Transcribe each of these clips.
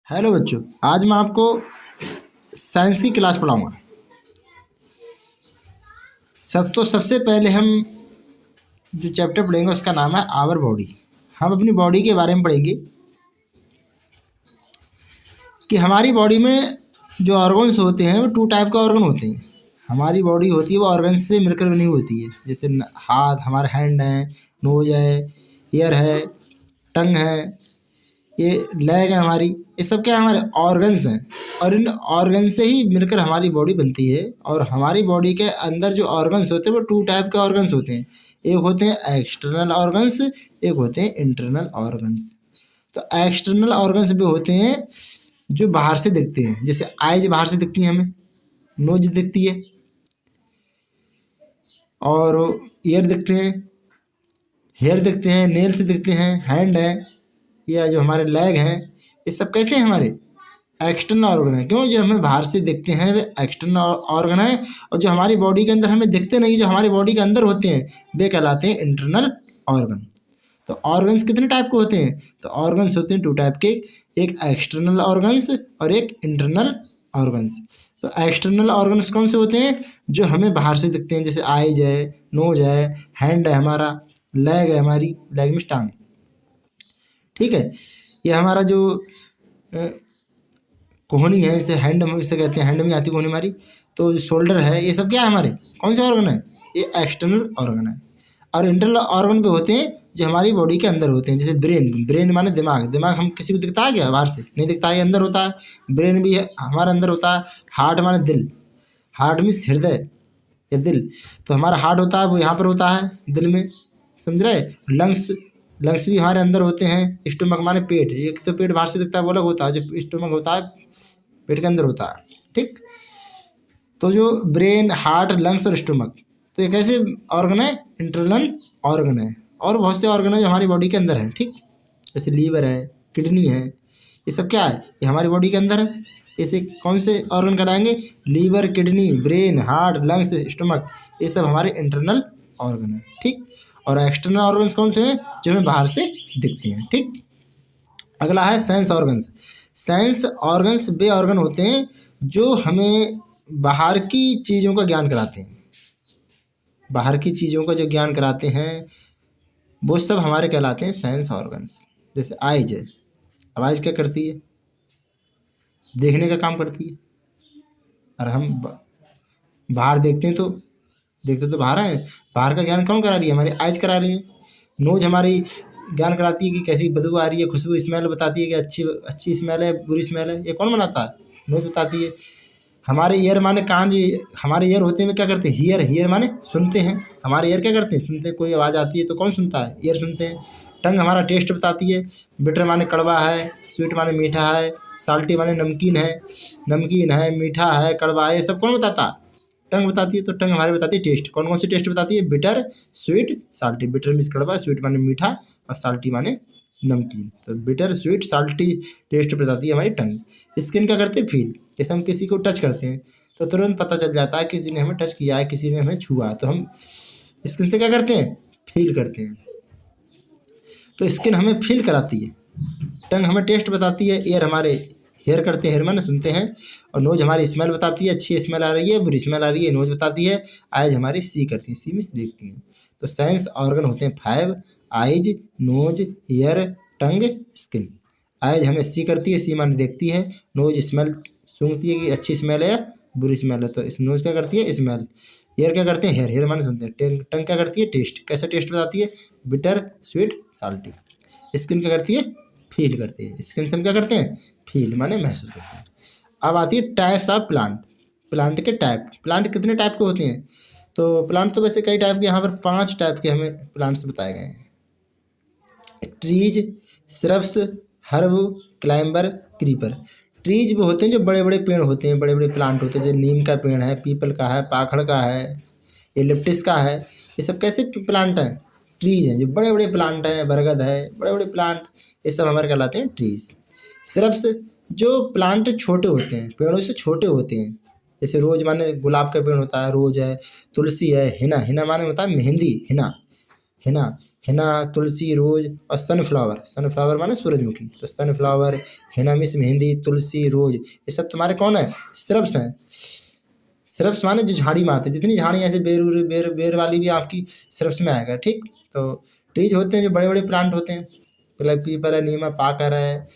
Hello बच्चों, आज मैं आपको साइंस की क्लास पढ़ाऊंगा। सबसे पहले हम जो चैप्टर पढ़ेंगे उसका नाम है आवर बॉडी। हम अपनी बॉडी के बारे में पढ़ेंगे कि हमारी बॉडी में जो ऑर्गन्स होते हैं वो टू टाइप के ऑर्गन होते हैं। हमारी बॉडी होती है वो ऑर्गन्स से मिलकर बनी होती है, जैसे हाथ, हमारे हैंड है, नोज है, ईयर है, टंग है, ये लेग है हमारी, ये सब क्या हमारे ऑर्गन्स हैं। और इन ऑर्गन से ही मिलकर हमारी बॉडी बनती है। और हमारी बॉडी के अंदर जो ऑर्गन्स होते हैं वो टू टाइप के ऑर्गन्स होते हैं। एक होते हैं एक्सटर्नल ऑर्गन्स, एक होते हैं इंटरनल ऑर्गन्स। तो एक्सटर्नल ऑर्गन्स भी होते हैं जो बाहर से दिखते हैं, जैसे आइज बाहर से दिखती है हमें, नोज दिखती है और ईयर दिखते हैं, हेयर दिखते हैं, नेल्स दिखते हैं, हैंड है, या जो हमारे लेग हैं, ये सब कैसे हैं हमारे एक्सटर्नल ऑर्गन है। क्यों? जो हमें बाहर से दिखते हैं वे एक्सटर्नल ऑर्गन है, और जो हमारी बॉडी के अंदर हमें दिखते नहीं, जो हमारी बॉडी के अंदर होते हैं वे कहलाते हैं इंटरनल ऑर्गन। तो ऑर्गन्स कितने टाइप के होते हैं? तो ऑर्गन्स होते हैं टू टाइप के, एक एक्सटर्नल ऑर्गन्स और एक इंटरनल ऑर्गन्स। तो एक्सटर्नल ऑर्गन्स कौन से होते हैं? जो हमें बाहर से दिखते हैं, जैसे आइज है, नोज है, हैंड है हमारा, लेग है हमारी, लेग में टांग, ठीक है। ये हमारा जो कोहनी है, इसे हैंड हम इसे कहते हैं, हैंड में आती कोहनी हमारी। तो शोल्डर है, ये सब क्या है हमारे कौन से ऑर्गन है? ये एक्सटर्नल ऑर्गन है। और इंटरनल ऑर्गन भी होते हैं जो हमारी बॉडी के अंदर होते हैं, जैसे ब्रेन। ब्रेन माने दिमाग। दिमाग हम किसी को दिखता है क्या? बाहर से नहीं दिखता है, अंदर होता है। ब्रेन भी है हमारे अंदर होता है। हार्ट माने दिल। हार्ट मीन्स हृदय या दिल। तो हमारा हार्ट होता है वो यहाँ पर होता है दिल में, समझ रहे। लंग्स, लंग्स भी हमारे अंदर होते हैं। स्टोमक माने पेट। एक तो पेट बाहर से दिखता है वो अलग होता है, जो स्टोमक होता है पेट के अंदर होता है, ठीक। तो जो ब्रेन, हार्ट, लंग्स और स्टोमक, तो ये कैसे ऑर्गन है? इंटरनल ऑर्गन है। और बहुत से ऑर्गन है जो हमारी बॉडी के अंदर है, ठीक। जैसे लीवर है, किडनी है, ये सब क्या है? ये हमारी बॉडी के अंदर है। इसे कौन से ऑर्गन कहलाएंगे? Liver, kidney, brain, heart, lungs, stomach, ये सब हमारे इंटरनल ऑर्गन है, ठीक। और एक्सटर्नल ऑर्गन्स कौन से हैं? जो हमें बाहर से दिखते हैं, ठीक। अगला है सेंस ऑर्गन्स। सेंस ऑर्गन्स वे ऑर्गन होते हैं जो हमें बाहर की चीज़ों का ज्ञान कराते हैं। बाहर की चीज़ों का जो ज्ञान कराते हैं वो सब हमारे कहलाते हैं सेंस ऑर्गन्स। जैसे आइज है, अब आइज क्या करती है? देखने का काम करती है। और हम बाहर देखते तो बाहर हैं। बाहर का ज्ञान कौन करा रही है? हमारी आइज करा रही है। नोज हमारी ज्ञान कराती है कि कैसी बदबू आ रही है, खुशबू, स्मेल बताती है कि अच्छी स्मेल है, बुरी स्मेल है। ये कौन बनाता है? नोज बताती है। हमारे ईयर माने कान, हमारे ईयर होते हैं वे क्या करते हैं? हियर। हियर माने सुनते हैं। हमारे ईयर क्या करते हैं? सुनते हैं। कोई आवाज़ आती है तो कौन सुनता है? ईयर सुनते हैं। टंग हमारा टेस्ट बताती है। बिटर माने कड़वा है, स्वीट माने मीठा है, साल्टी माने नमकीन है, मीठा है, कड़वा है, ये सब कौन बताता है? टंग बताती है। तो टंग हमारे बताती है टेस्ट। कौन कौन से टेस्ट बताती है? Bitter, sweet, salty. Bitter means कड़वा, स्वीट माने मीठा और साल्टी माने नमकीन। तो बिटर, स्वीट, साल्टी टेस्ट बताती है हमारी टंग। स्किन क्या करते हैं? फील। जैसे हम किसी को टच करते हैं तो तुरंत पता चल जाता है किसी ने हमें टच किया है, किसी ने हमें छुआ, तो हम स्किन से क्या करते हैं? फील करते हैं। तो स्किन हमें फील कराती है। टंग हमें टेस्ट बताती है। ईयर हमारे हेयर करते हैं, हेयर माने सुनते हैं। और नोज हमारी स्मेल बताती है, अच्छी स्मेल आ रही है, बुरी स्मेल आ रही है, नोज बताती है। आइज हमारी सी करती है, सी मीन्स देखती हैं। तो सेंस ऑर्गन होते हैं 5: आइज, नोज, ईयर, टंग, स्किन। आइज हमें सी करती है, सी माने देखती है। नोज स्मेल सूंघती है कि अच्छी स्मेल है या बुरी स्मेल है, तो इस नोज क्या करती है? स्मेल। ईयर क्या करते हैं? हेयर। हेयर माने सुनते हैं। टंग क्या करती है? टेस्ट। कैसा टेस्ट बताती है? Bitter, sweet, salty. स्किन क्या करती है? फील करती है। स्किन से हम क्या करते हैं? फील माने महसूस करते हैं। अब आती है टाइप्स ऑफ प्लांट। प्लांट के टाइप। प्लांट कितने टाइप के होते हैं? तो प्लांट तो वैसे कई टाइप के, यहाँ पर 5 टाइप के हमें प्लांट्स बताए गए हैं। Trees, shrubs, herb, climber, creeper. Trees वो होते हैं जो बड़े बड़े पेड़ होते हैं, बड़े बड़े प्लांट होते हैं, जैसे नीम का पेड़ है, पीपल का है, पाखड़ का है, यूकेलिप्टस का है। ये सब कैसे प्लांट हैं? ट्रीज हैं, जो बड़े बड़े प्लांट हैं। बरगद है, बड़े बड़े प्लांट, ये सब हमारे कहलाते हैं ट्रीज। श्रब्स, जो प्लांट छोटे होते हैं, पेड़ों से छोटे होते हैं। जैसे रोज माने गुलाब का पेड़ होता है, रोज है, तुलसी है, हिना। हिना माने होता है मेहंदी, हिना। हिना हिना, तुलसी, रोज और सनफ्लावर। सनफ्लावर माने सूरजमुखी। तो सनफ्लावर, हिना मीन्स मेहंदी, तुलसी, रोज, ये सब तुम्हारे कौन है? श्रब्स हैं। श्रब्स माने जो झाड़ी में आते हैं, जितनी झाड़ी ऐसे बेर वाली भी आपकी श्रब्स में आएगा, ठीक। तो ट्रीज होते हैं जो बड़े बड़े प्लांट होते हैं, मतलब पीपल है, नीम है, पाकर है,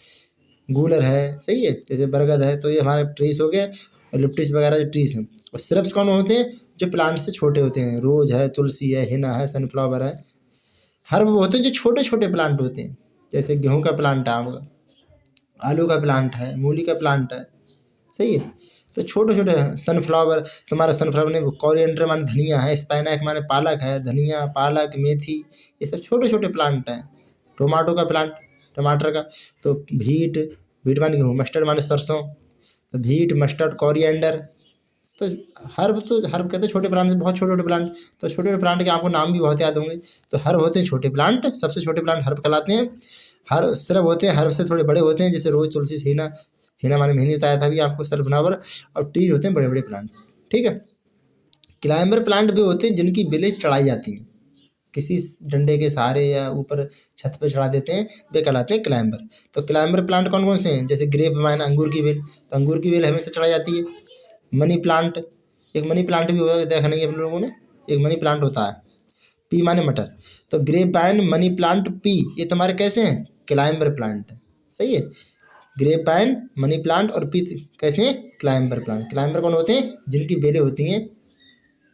गूलर है, सही है, जैसे बरगद है, तो ये हमारे ट्रीज हो गए। और लिप्टिस वगैरह जो ट्रीज हैं। और श्रब्स कौन होते हैं? जो प्लांट से छोटे होते हैं, रोज है, तुलसी है, हिना है, सनफ्लावर है। हर्ब वो होते हैं जो छोटे छोटे प्लांट होते हैं, जैसे गेहूं का प्लांट है आपका, आलू का प्लांट है, मूली का प्लांट है, सही है। तो छोटे छोटे सनफ्लावर, तुम्हारा सनफ्लावर नहीं, कोरिएंडर माने धनिया है, स्पाइनैक माने पालक है, धनिया, पालक, मेथी, ये सब छोटे छोटे प्लांट हैं। टोमेटो का प्लांट, टमाटर का। तो भीट माने गेहूँ, मस्टर्ड माने सरसों, तो भीट, मस्टर्ड, कोरिएंडर। तो हर्ब कहते हैं छोटे प्लांट से, बहुत छोटे छोटे प्लांट। तो छोटे छोटे प्लांट के आपको नाम भी बहुत याद होंगे। तो हर्ब होते हैं छोटे प्लांट, सबसे छोटे प्लांट हर्ब कहलाते हैं। हर श्रब होते हैं, हर्ब से थोड़े बड़े होते हैं, जैसे रोज, तुलसी, हिना। हिना माने मेहंदी बताया था भी आपको, सनफ्लावर। और ट्रीज होते हैं बड़े बड़े प्लांट, ठीक है। क्लाइंबर प्लांट भी होते हैं जिनकी बेलें चढ़ाई जाती हैं, किसी डंडे के सहारे या ऊपर छत पर चढ़ा देते हैं, वे कहलाते हैं क्लाइंबर। तो क्लाइंबर प्लांट कौन कौन से हैं? जैसे ग्रेप माने अंगूर की बेल, तो अंगूर की बेल हमेशा चढ़ाई जाती है। मनी प्लांट, एक मनी प्लांट भी होगा, देखा नहीं हम लोगों ने, एक मनी प्लांट होता है। पी माने मटर, तो grape vine, money plant, pea, ये तुम्हारे कैसे हैं? क्लाइंबर प्लांट, सही है। ग्रेप वाइन, मनी प्लांट और पी कैसे हैं? Climber plant. क्लाइंबर कौन होते हैं? जिनकी बेलें होती हैं,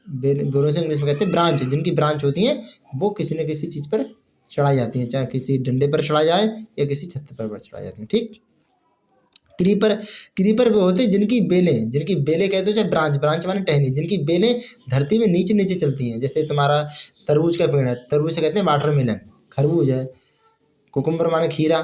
बेलों से इंग्लिश में कहते हैं ब्रांच, जिनकी ब्रांच होती हैं, वो किसी न किसी चीज़ पर चढ़ाई जाती हैं, चाहे किसी डंडे पर चढ़ाई जाए या किसी छत पर चढ़ाई जाती हैं, ठीक। क्रीपर वो होते हैं जिनकी बेलें कहते हो, चाहे ब्रांच माने टहनी, जिनकी बेलें धरती में नीचे नीचे चलती हैं। जैसे तुम्हारा तरबूज का पेड़ है, तरबूज से कहते हैं वाटरमेलन। खरबूज है। कुकुम्बर माने खीरा।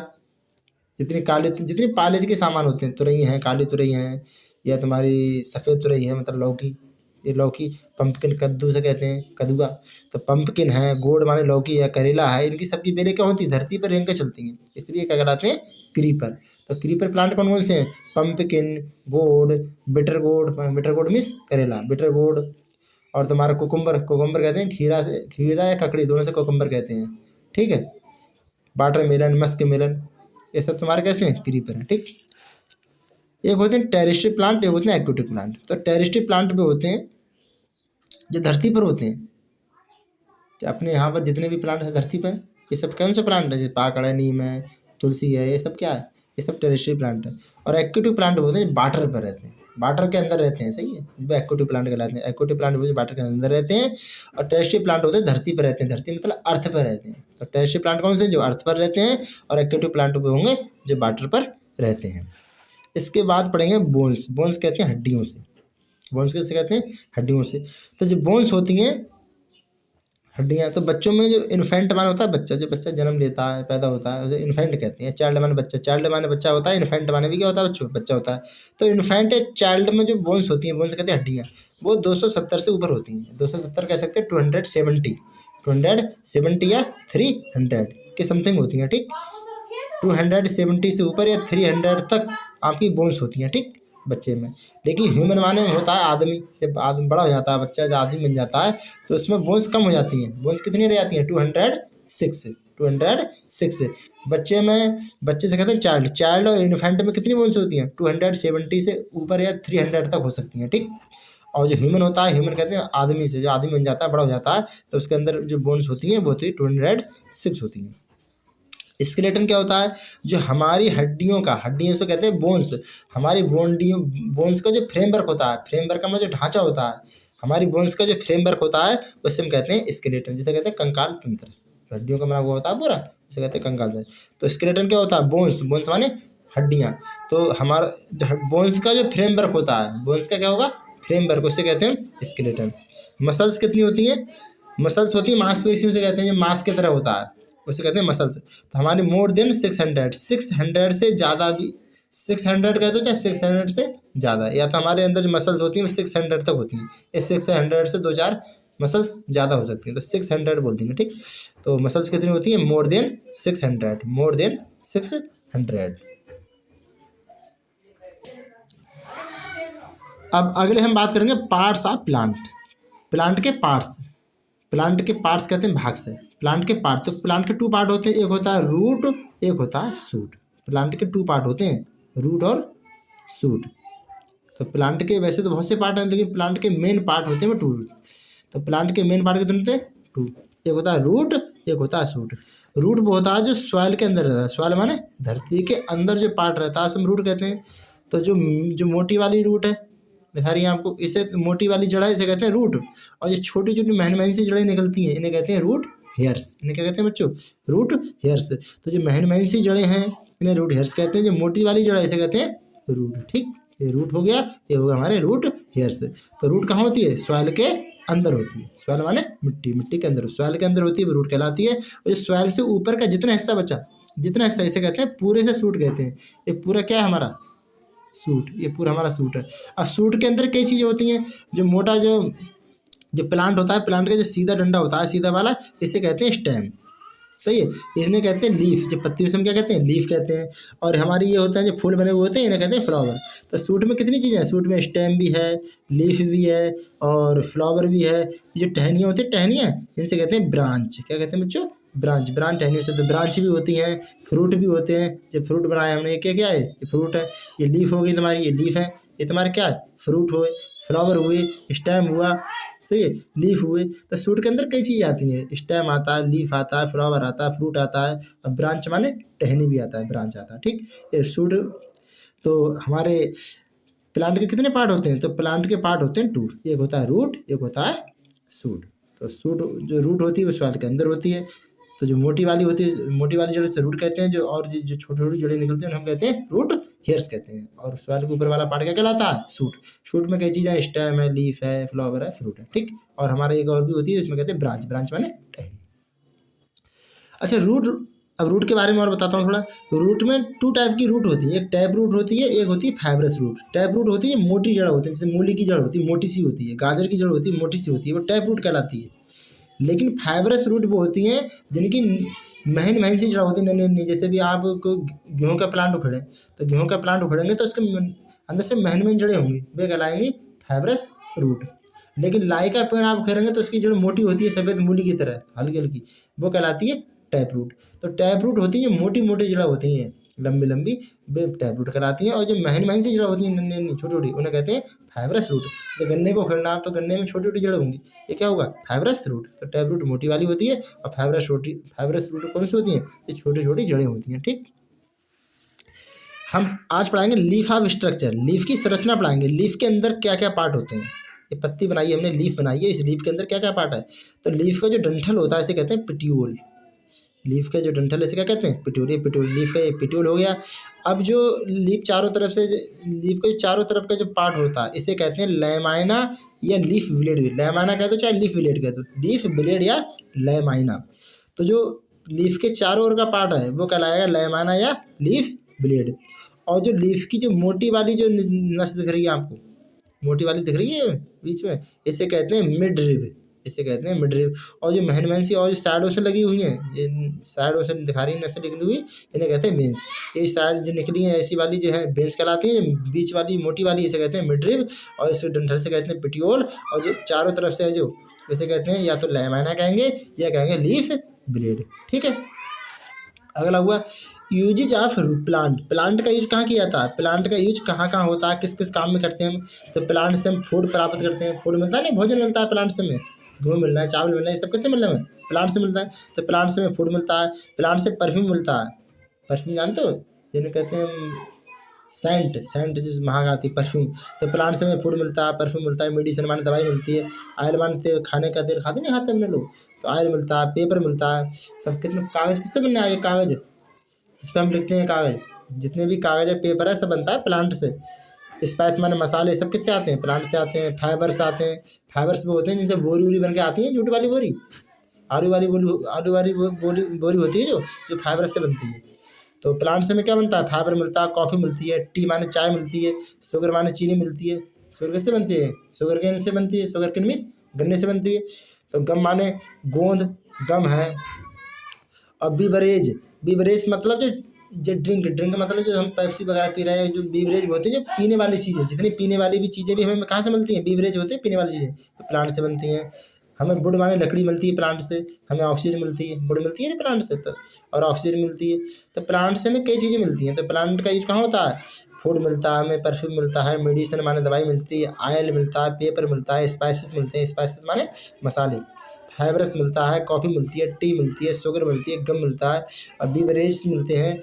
जितनी पालेज के सामान होते हैं, तुरई हैं, काली तुरई हैं, या तुम्हारी सफ़ेद तुरई है, मतलब लौकी, ये लौकी। पंपकिन, कद्दू से कहते हैं, कदुआ। तो पंपकिन है, गोड माने लौकी है, करेला है, इनकी सबकी बेलें क्या होती है? धरती पर रेंग के चलती हैं, इसलिए क्या कहलाते हैं? क्रीपर। तो क्रीपर प्लांट कौन कौन से हैं? पंपकिन, गोड, बिटर गोड मीन्स करेला, बिटर गोड। और तुम्हारा कुकुम्बर कहते हैं खीरा या ककड़ी, दोनों से कुकुम्बर कहते हैं, ठीक है। वाटरमेलन, मस्क मेलन, ये सब तुम्हारे कैसे हैं? क्रीपर हैं, ठीक। एक होते हैं टेरेस्ट्री प्लांट, एक होते हैं एक्वेटिक प्लांट। तो टेरेस्ट्री प्लांट भी होते हैं जो धरती पर होते हैं, अपने यहाँ पर जितने भी प्लांट हैं धरती पर, ये सब कौन से प्लांट है? जैसे पाकड़ है, नीम है, तुलसी है, ये सब क्या है? ये सब टेरेस्ट्री प्लांट है। और एक्वेटिक प्लांट होते हैं वाटर पर रहते हैं, वाटर के अंदर रहते हैं, सही है, जो एक्वेटिक प्लांट कहलाते हैं। एक्वेटिक प्लांट वो जो वाटर के अंदर रहते हैं। और टेरेस्ट्री प्लांट होते हैं धरती पर रहते हैं, धरती मतलब अर्थ पर रहते हैं। तो टेरेस्ट्री प्लांट कौन से? जो अर्थ पर रहते हैं। और एक्वेटिक प्लांट वो होंगे जो वाटर पर रहते हैं। इसके बाद पढ़ेंगे बोन्स। बोन्स कहते हैं हड्डियों से। बोन्स कैसे कहते हैं? हड्डियों से। तो जो बोन्स होती हैं, हड्डियाँ, तो बच्चों में जो इन्फेंट माने होता है बच्चा, जो बच्चा जन्म लेता है, पैदा होता है, उसे इन्फेंट कहते हैं। चाइल्ड माने बच्चा, चाइल्ड माने बच्चा होता है, इन्फेंट माने भी क्या होता है? बच्चा होता है। तो इन्फेंट या चाइल्ड में जो बोन्स होती हैं, बोन्स कहते हैं हड्डियाँ, वो 270 से ऊपर होती हैं। 270 कह सकते हैं, 270 या 300 के समथिंग होती हैं, ठीक। 270 से ऊपर या 300 तक आपकी बोन्स होती हैं, ठीक, बच्चे में। लेकिन ह्यूमन माने में होता है आदमी, जब आदमी बड़ा हो जाता है, बच्चा जब आदमी बन जाता है, तो उसमें बोन्स कम हो जाती हैं। बोन्स कितनी रह जाती हैं? 206। बच्चे से कहते हैं चाइल्ड और इन्फेंट में कितनी बोन्स होती हैं? 270 से ऊपर या 300 तक हो सकती हैं, ठीक। और जो ह्यूमन होता है, ह्यूमन कहते हैं आदमी से, जो आदमी बन जाता है, बड़ा हो जाता है, तो उसके अंदर जो बोन्स होती हैं वो होती है 206 होती हैं। स्केलेटन क्या होता है? जो हमारी हड्डियों से कहते हैं बोन्स। हमारी बोन्स का जो फ्रेमवर्क होता है, फ्रेमवर्क में जो ढांचा होता है, हमारी बोन्स का जो फ्रेमवर्क होता है, उसे हम कहते हैं स्केलेटन, जिसे कहते हैं कंकाल तंत्र। हड्डियों का बना हुआ होता है पूरा, उसे कहते हैं कंकाल तंत्र। तो स्केलेटन क्या होता है? बोन्स माने हड्डियाँ। तो हमारा बोन्स का जो फ्रेमवर्क होता है, बोन्स का क्या होगा? फ्रेमवर्क, उसे कहते हैं स्केलेटन। मसल्स कितनी होती हैं? मसल्स होती है मांसपेशियों से कहते हैं, जो मांस की तरह होता है, उसे कहते हैं मसल्स। तो हमारे मोर देन 600 से ज़्यादा भी, 600 कहते हो चाहे 600 से ज़्यादा, या तो हमारे अंदर जो मसल्स होती हैं वो 600 तक होती हैं। ये 600 से 2-4 मसल्स ज़्यादा हो सकती हैं, तो 600 बोल देंगे, ठीक। तो मसल्स कितनी होती हैं? More than 600। अब अगले हम बात करेंगे पार्ट्स ऑफ प्लांट। प्लांट के पार्ट्स कहते हैं भाग से। प्लांट के पार्ट, तो प्लांट के 2 पार्ट होते हैं, एक होता है रूट, एक होता है शूट। प्लांट के 2 पार्ट होते हैं, रूट और शूट। तो प्लांट के वैसे तो बहुत से पार्ट हैं, लेकिन प्लांट के मेन पार्ट होते हैं वो 2। तो प्लांट के मेन पार्ट कितने होते हैं? 2। एक होता है रूट, एक होता है शूट। रूट वो होता है जो सॉइल के अंदर रहता है, सॉइल माने धरती के अंदर जो पार्ट रहता है उसे हम रूट कहते हैं। तो जो मोटी वाली रूट है, दिखा रही है आपको, इसे मोटी वाली जड़ है, इसे कहते हैं रूट। और जो छोटी छोटी महीन सी जड़ें निकलती हैं, इन्हें कहते हैं रूट हेयर्स। इन्हें क्या कहते हैं बच्चों? Root hairs. तो जो महीन सी जड़ें हैं इन्हें रूट हेयर्स कहते हैं। जो मोटी वाली जड़ है इसे कहते हैं रूट। ठीक, ये रूट हो गया, ये हो गया हमारे रूट हेयर्स। तो रूट कहाँ होती है? सॉइल के अंदर होती है। सॉइल माने मिट्टी, मिट्टी के अंदर, सॉइल के अंदर होती है, वो रूट कहलाती है। और जो सॉइल से ऊपर का जितना हिस्सा बचा, जितना हिस्सा, इसे कहते हैं पूरे से सूट कहते हैं। ये पूरा क्या है हमारा? सूट। ये पूरा हमारा सूट है। अब सूट के अंदर कई चीज़ें होती हैं। जो मोटा जो प्लांट होता है, प्लांट का जो सीधा डंडा होता है, सीधा वाला, इसे कहते हैं स्टेम। सही है, इसने कहते हैं लीफ। जो पत्ती उसे हम क्या कहते हैं? लीफ कहते हैं। और हमारी ये होता है जो फूल बने हुए होते हैं, इन्हें कहते हैं फ्लावर। तो सूट में कितनी चीज़ें हैं? सूट में स्टेम भी है, लीफ भी है और फ्लावर भी है। जो टहनियाँ होती हैं, टहनियाँ, इनसे कहते हैं ब्रांच। क्या कहते हैं बच्चों? ब्रांच। ब्रांच टहनियों से, तो ब्रांच भी होती हैं, फ्रूट भी होते हैं। जो फ्रूट बनाया हमने, ये क्या क्या है? ये फ्रूट है। ये लीफ हो गई तुम्हारी, ये लीफ है। ये तुम्हारे क्या है? फ्रूट हुए, फ्लावर हुए, स्टेम हुआ, सही है, लीफ हुए। तो सूट के अंदर कई चीज़ें आती हैं। स्टेम आता है, लीफ आता है, फ्लावर आता है, फ्रूट आता है, और ब्रांच माने टहनी भी आता है, ब्रांच आता है। ठीक, ये सूट। तो हमारे प्लांट के कितने पार्ट होते हैं? तो प्लांट के पार्ट होते हैं 2। एक होता है रूट, एक होता है सूट। तो सूट, जो रूट होती है वो सॉइल के अंदर होती है। तो जो मोटी वाली होती है, मोटी वाली जड़ से रूट कहते हैं। जो और जो छोटी छोटी जड़ें निकलती हैं हम कहते हैं रूट हेयर्स कहते हैं। और सॉइल के ऊपर वाला पार्ट क्या कहलाता है? सूट। सूट में कई चीज़ें, स्टेम है, लीफ है, फ्लावर है, फ्रूट है। ठीक, और हमारे एक और भी होती है, इसमें कहते हैं ब्रांच। ब्रांच माने टहनी। अच्छा, रूट। अब रूट के बारे में और बताता हूँ थोड़ा। रूट में 2 टाइप की रूट होती है। एक टैप रूट होती है, एक होती है फाइब्रस रूट। टैप रूट होती है मोटी जड़ होती है, जैसे मूली की जड़ होती है, मोटी सी होती है। गाजर की जड़ होती है, मोटी सी होती है, वो टैप रूट कहलाती है। लेकिन फाइब्रस रूट वो होती हैं जिनकी महीन सी जड़ होती है, नन्ही नन्ही। जैसे भी आप गेहूँ का प्लांट उखड़े, तो गेहूँ का प्लांट उखड़ेंगे तो उसके अंदर से महीन जड़ें होंगी, वे कहलाएंगी फाइब्रस रूट। लेकिन लाई का पेड़ आप उखेड़ेंगे तो उसकी जड़ मोटी होती है, सफ़ेद मूली की तरह, हल्की हल्की, वो कहलाती है टैप रूट। तो टैप रूट होती है मोटी मोटी जड़ होती हैं, लंबी लंबी, वे टैप रूट कहलाती हैं। और जो महीन सी जड़ होती हैं, नन्ही नन्ही, छोटी छोटी, उन्हें कहते हैं फाइब्रस रूट। जैसे गन्ने को उखेड़ना आप, तो गन्ने में छोटी छोटी जड़ होंगी, ये क्या होगा? Fibrous root. तो टैप रूट मोटी वाली होती है, और फाइब्रस रूट कौन सी होती हैं? ये छोटी छोटी जड़ें होती हैं। ठीक, हम आज पढ़ाएंगे लीफ ऑफ स्ट्रक्चर। लीफ की संरचना पढ़ाएंगे। लीफ के अंदर क्या क्या पार्ट होते हैं? ये पत्ती बनाई है हमने, लीफ बनाई है, इस लीफ के अंदर क्या क्या पार्ट है? तो लीफ का जो डंठल होता है इसे कहते हैं पिट्यूल। लीफ का जो डंठल है इसे क्या कहते हैं? पिट्यूल। ये पिट्यूल, लीफ का ये पिट्यूल हो गया। अब जो लीफ चारों तरफ से, लीफ के चारों तरफ का जो पार्ट होता है इसे कहते हैं लैमाइना या लीफ ब्लेड। लैमाइना कह दो चाहे लीफ ब्लेड कह दो, लीफ ब्लेड या लैमाइना। तो जो लीफ के चारों ओर का पार्ट है वो कहलाएगा लैमाइना या लीफ ब्लेड। और जो लीफ की जो मोटी वाली जो नस दिख रही है आपको, मोटी वाली दिख रही है बीच में, इसे कहते हैं मिड रिब। इसे कहते हैं मिड रिब। और जो महीन सी और जो साइडों से लगी हुई हैं, साइडों से दिखा रही है नसें निकली हुई, इन्हें कहते हैं बेंस। ये साइड जो निकली हैं ऐसी वाली जो है बेंस कहलाती है। बीच वाली मोटी वाली इसे कहते हैं मिड रिब, और इस डंठल से कहते हैं पिट्यूल। और जो चारों तरफ से है जो, इसे कहते हैं या तो लैमाइना कहेंगे या कहेंगे लीफ ब्लेड। ठीक है, अगला हुआ यूजेज ऑफ प्लांट। प्लांट का यूज कहाँ किया जाता है? प्लांट का यूज कहाँ कहाँ होता है, किस किस काम में करते हैं हम? तो प्लांट से हम फूड प्राप्त करते हैं। फूड मिलता है, नहीं भोजन मिलता है प्लांट से हमें, गेहूँ मिल रहा है, चावल मिल रहा है, ये सब किससे मिल रहा है? हमें प्लांट से मिलता है। तो प्लांट से हमें फूड मिलता है। प्लांट से परफ्यूम मिलता है। परफ्यूम जानते हो, जिन्हें कहते हैं सेंट। सेंट जिस महंगा आती है परफ्यूम। तो प्लांट से हमें फूड मिलता है, परफ्यूम मिलता है। मेडिसिन माने दवाई मिलती है। ऑयल माने खाने का तेल खाते नहीं खाते हमने लोग, तो ऑयल मिलता है, पेपर मिलता है। सब कितने कागज़ किससे बनने आए? कागज़ इस पर हम लिखते हैं, कागज़, जितने भी कागज़ है, पेपर है, सब बनता है प्लांट से। स्पाइस माने मसाले, सब किससे आते हैं? प्लांट से आते हैं। फाइबर्स आते हैं। फाइबर्स वो होते हैं जिनसे बोरी वोरी बन के आती है, जूट वाली बोरी, आलू वाली बोरी होती है जो फाइबर से बनती है। तो प्लांट से में क्या बनता है? फाइबर मिलता है, कॉफ़ी मिलती है, टी माने चाय मिलती है, शुगर माने चीनी मिलती है। शुगर किससे बनती है? शुगर केन से बनती है। शुगर केन मीन्स गन्ने से बनती है। तो गम माने गोंद, गम है। और बीवरेज, बीवरेज मतलब जो ड्रिंक मतलब जो हम पेप्सी वगैरह पी रहे हैं, जो बीवरेज होते हैं, जो पीने वाली चीज़ें, जितनी पीने वाली भी चीज़ें भी हमें कहाँ से मिलती हैं? बीवरेज होते हैं, पीने वाली चीज़ें, तो प्लांट से बनती हैं। हमें वुड माने लकड़ी मिलती है प्लांट से, हमें ऑक्सीजन मिलती है, वुड मिलती है ना प्लांट से, तो और ऑक्सीजन मिलती है। तो प्लांट से हमें कई चीज़ें मिलती हैं। तो प्लांट का यूज कहाँ होता है? फूड मिलता है हमें, परफ्यूम मिलता है, मेडिसिन माने दवाई मिलती है, ऑयल मिलता है, पेपर मिलता है, स्पाइसेस मिलते हैं, स्पाइसेस माने मसाले, फाइबरस मिलता है, कॉफ़ी मिलती है, टी मिलती है, शुगर मिलती है, गम मिलता है, और बीवरेज मिलते हैं,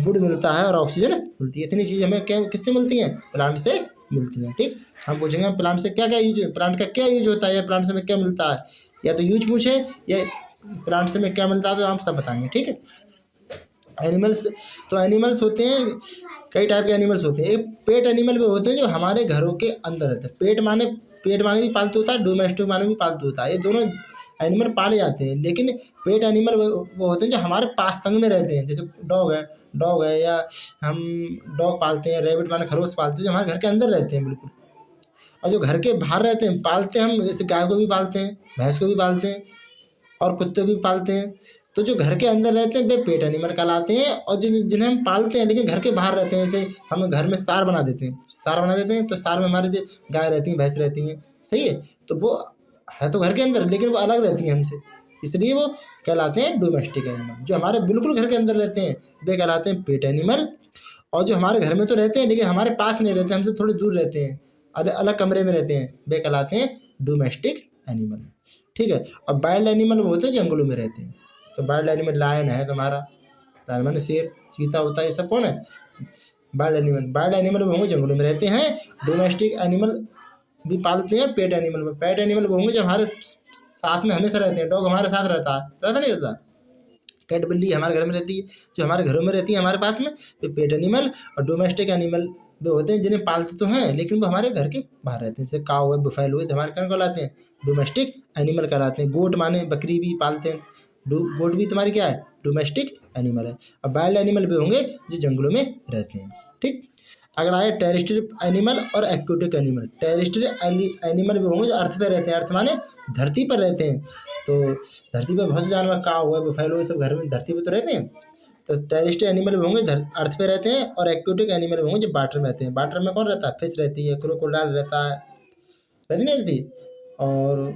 वुड मिलता है और ऑक्सीजन मिलती है। इतनी चीज़ हमें क्या किससे मिलती हैं? प्लांट से मिलती हैं। ठीक, हम पूछेंगे प्लांट से क्या क्या यूज, प्लांट का क्या यूज होता है, या प्लांट से हमें क्या मिलता है, या तो यूज पूछे या प्लांट से हमें क्या मिलता है, तो हम सब बताएंगे। ठीक है। एनिमल्स, तो एनिमल्स होते हैं, कई टाइप के एनिमल्स होते हैं। एक पेट एनिमल भी होते हैं जो हमारे घरों के अंदर रहते हैं। पेट माने भी पालतू होता है, डोमेस्टिक माने भी पालतू होता है। ये दोनों एनिमल पाले जाते हैं, लेकिन पेट एनिमल वो होते हैं जो हमारे पास संग में रहते हैं। जैसे डॉग है, या हम डॉग पालते हैं, रैबिट माने खरगोश पालते हैं, जो हमारे घर के अंदर रहते हैं बिल्कुल। और जो घर के बाहर रहते हैं पालते हैं हम, जैसे गाय को भी पालते हैं, भैंस को भी पालते हैं, और कुत्ते को भी पालते हैं। तो जो घर के अंदर रहते हैं वे पेट एनिमल कहलाते हैं, और जिन्हें हम पालते हैं लेकिन घर के बाहर रहते हैं, जैसे हम घर में सार बना देते हैं, तो सार में हमारे जो गाय रहती हैं, भैंस रहती हैं, सही है, तो वो है तो घर के अंदर, लेकिन वो अलग रहती हैं हमसे, इसलिए वो कहलाते हैं डोमेस्टिक एनिमल। जो हमारे बिल्कुल घर के अंदर रहते हैं वे कहलाते हैं पेट एनिमल, और जो हमारे घर में तो रहते हैं लेकिन हमारे पास नहीं रहते, हमसे थोड़ी दूर रहते हैं, अलग अलग कमरे में रहते हैं, वे कहलाते हैं डोमेस्टिक एनिमल। ठीक है। और वाइल्ड एनिमल वो होते हैं जंगलों में रहते हैं। तो वाइल्ड एनिमल लायन है तुम्हारा, लायन माने शेर, चीता होता है, ये सब कौन है? वाइल्ड एनिमल वो होंगे जंगलों में रहते हैं। डोमेस्टिक एनिमल भी पालते हैं पेट एनिमल में। पेट एनिमल वो होंगे जो हमारे साथ में हमेशा रहते हैं। डॉग हमारे साथ रहता नहीं रहता? कैट बिल्ली हमारे घर में रहती है, जो हमारे घरों में रहती है हमारे पास में, तो पेट एनिमल। और डोमेस्टिक एनिमल वो होते हैं जिन्हें पालते तो हैं लेकिन वो हमारे घर के बाहर रहते हैं, जैसे काऊ है, बुफैलो है, तो हमारे कौन कहलाते हैं? डोमेस्टिक एनिमल कहलाते हैं। गोट माने बकरी भी पालते हैं, गोट भी तुम्हारी क्या है? डोमेस्टिक एनिमल है। और वाइल्ड एनिमल भी होंगे जो जंगलों में रहते हैं। ठीक। अगला है टेरेस्ट्रियल एनिमल और एक्वेटिक एनिमल। टेरेस्ट्रियल एनिमल भी होंगे जो अर्थ पे रहते हैं, अर्थ माने धरती पर रहते हैं। तो धरती पर बहुत से जानवर, काऊ है, बुफैलो, ये सब घर में धरती पर तो रहते हैं। तो टेरेस्ट्रियल एनिमल भी होंगे अर्थ पे रहते हैं, और एक्वेटिक एनिमल भी होंगे जो वाटर में रहते हैं। वाटर में कौन रहता है? फिश रहती है, क्रोकोडाइल रहता है, रहती नहीं रहती? और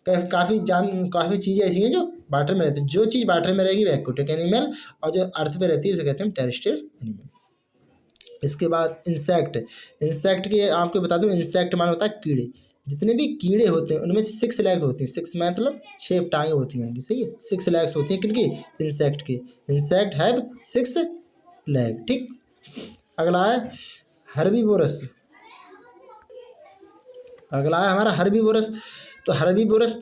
काफ़ी चीज़ें ऐसी हैं जो वाटर में रहती है। जो चीज़ वाटर में रहेगी वो एक्वेटिक एनिमल, और जो अर्थ पे रहती है उसे कहते हैं टेरेस्ट्रियल एनिमल। इसके बाद इंसेक्ट के आपको बता दूं, इंसेक्ट माने होता है कीड़े। जितने भी कीड़े होते हैं उनमें 6 लेग होती हैं। 6 मतलब 6 टांगें होती हैं उनकी, सही है। 6 लेग्स होती हैं किनकी? इंसेक्ट की। Insect have 6 leg. ठीक। अगला है हर्बीवोरस। अगला है हमारा हर्बीवोरस। तो हर्बीवोरस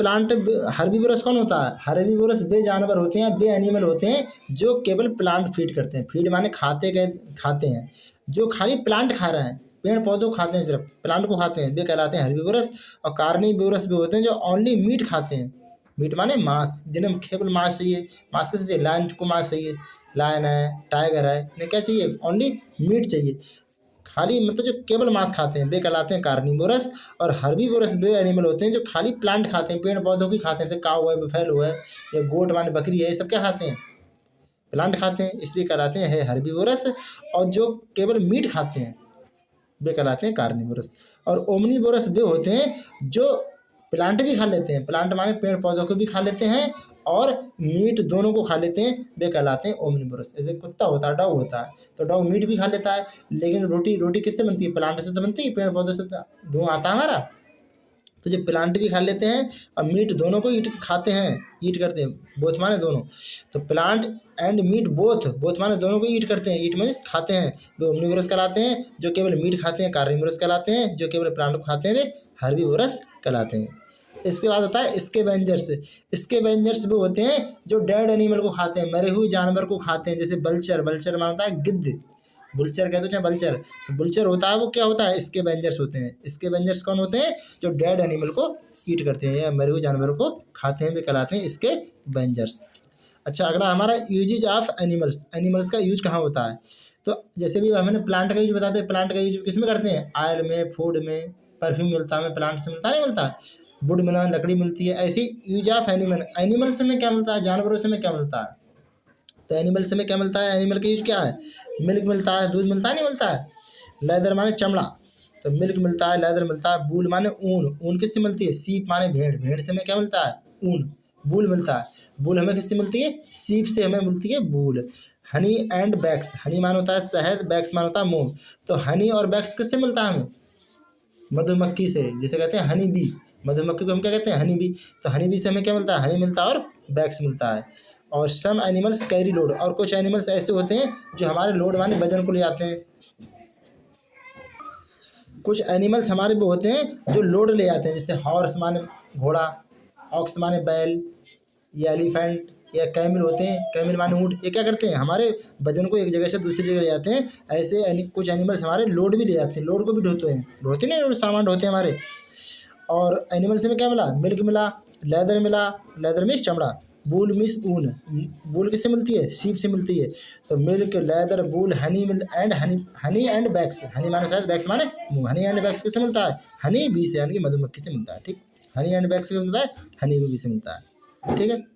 कौन होता है? हर्बीवोरस वे जानवर होते हैं, वे एनिमल होते हैं जो केवल प्लांट फीड करते हैं। फीड माने खाते हैं, जो खाली प्लांट खा रहे हैं, पेड़ पौधों को खाते हैं, सिर्फ प्लांट को खाते हैं, वे कहलाते हैं हर्बीवोरस। और कार्निवोरस भी होते हैं जो ओनली मीट खाते हैं। मीट माने मांस, जिन्हें केवल मांस चाहिए। मांस कैसे चाहिए? लायन को मांस चाहिए, लायन है, टाइगर है, इन्हें क्या चाहिए? ओनली मीट चाहिए, खाली मतलब जो केवल मांस खाते हैं वे कहलाते हैं कार्निवोरस। और हर्बीवोरस वे एनिमल होते हैं जो खाली प्लांट खाते हैं, पेड़ पौधों की खाते हैं, जैसे काऊ है, बुफैलो है, या गोट माने बकरी है, ये सब क्या खाते हैं? प्लांट खाते हैं, इसलिए कहलाते हैं हर्बीवोरस। और जो केवल मीट खाते हैं वे कहलाते हैं कार्निवोरस। और ओमनीवोरस वे होते हैं जो प्लांट भी खा लेते हैं, प्लांट माने पेड़ पौधों को भी खा लेते हैं और मीट दोनों को खा लेते हैं, वे कहलाते हैं ओमनीवोरस। जैसे कुत्ता होता है, डॉग होता है, तो डॉग मीट भी खा लेता है, लेकिन रोटी किससे बनती है? प्लांट से तो बनती है, पेड़ पौधों से तो धुआं आता है हमारा। तो जो प्लांट भी खा लेते हैं और मीट दोनों को ईट करते हैं, बोथ माने दोनों। तो प्लांट एंड मीट बोथ माने दोनों को ईट करते हैं, ईट माने खाते हैं, वे ओमनीवोरस कहलाते हैं। जो केवल मीट खाते हैं कार्निवोरस कहलाते हैं, जो केवल प्लांट को खाते हैं वे हर्बीवोरस कहलाते हैं। इसके बाद होता है स्कैवेंजर्स। स्कैवेंजर्स वो होते हैं जो डेड एनिमल को खाते हैं, मरे हुए जानवर को खाते हैं, जैसे बल्चर माने होता है गिद्ध, बुलचर कहते हैं बल्चर, तो बुलचर होता है वो क्या होता है? स्कैवेंजर्स होते हैं। स्कैवेंजर्स कौन होते हैं? जो डेड एनिमल को ईट करते हैं या मरे हुए जानवरों को खाते हैं, वे कहलाते हैं स्कैवेंजर्स। अच्छा, अगला हमारा यूजेज ऑफ एनिमल्स का यूज कहाँ होता है? तो जैसे भी हमने प्लांट का यूज बताते हैं, प्लांट का यूज किस में करते हैं? ऑयल में, फूड में, परफ्यूम मिलता है हमें प्लांट से, मिलता नहीं मिलता? वुड मिला, लकड़ी मिलती है। ऐसी यूज ऑफ एनिमल्स में क्या मिलता है? जानवरों से में क्या मिलता है? तो एनिमल्स में क्या मिलता है? एनिमल का यूज क्या है? मिल्क मिलता है, दूध मिलता है, नहीं मिलता है? लेदर माने चमड़ा, तो मिल्क मिलता है, लेदर मिलता है, वूल माने ऊन, ऊन किससे मिलती है? सीप माने भेड़, भेड़ से हमें क्या मिलता है? ऊन। वूल मिलता है, वूल हमें किससे मिलती है? सीप से हमें मिलती है वूल। हनी एंड वैक्स, हनी मान होता है शहद, वैक्स मान होता है मोम। तो हनी और वैक्स किससे मिलता है हमें? मधुमक्खी से, जिसे कहते हैं हनी बी। मधुमक्खी को हम क्या कहते हैं? Honey bee. तो हनी बी से हमें क्या मिलता है? हनी मिलता है और वैक्स मिलता है। और सम एनिमल्स कैरी लोड, और कुछ एनिमल्स ऐसे होते हैं जो हमारे लोड माने वजन को ले आते हैं। कुछ एनिमल्स हमारे वो होते हैं जो लोड ले आते हैं, जैसे हॉर्स माने घोड़ा, ऑक्स माने बैल, या एलिफेंट या कैमल होते हैं, कैमल माने ऊँट। ये क्या करते हैं? हमारे वजन को एक जगह से दूसरी जगह ले जाते हैं। ऐसे कुछ एनिमल्स हमारे लोड भी ले जाते हैं, लोड को भी ढोते हैं, ढोते नहीं, सामान ढोते हैं हमारे। और एनिमल से हमें क्या मिला? मिल्क मिला, लेदर मिला, लेदर मीन्स चमड़ा, वूल मीन्स ऊन, वूल किससे मिलती है? सीप से मिलती है। तो milk, leather, wool, honey and honey and wax, Honey माने शायद, वैक्स माने मुँह। हनी एंड वैक्स किससे मिलता है? हनी बी से, यानी कि मधुमक्खी से मिलता है। ठीक, हनी एंड वैक्स किससे मिलता है? हनी बी से मिलता है। ठीक है।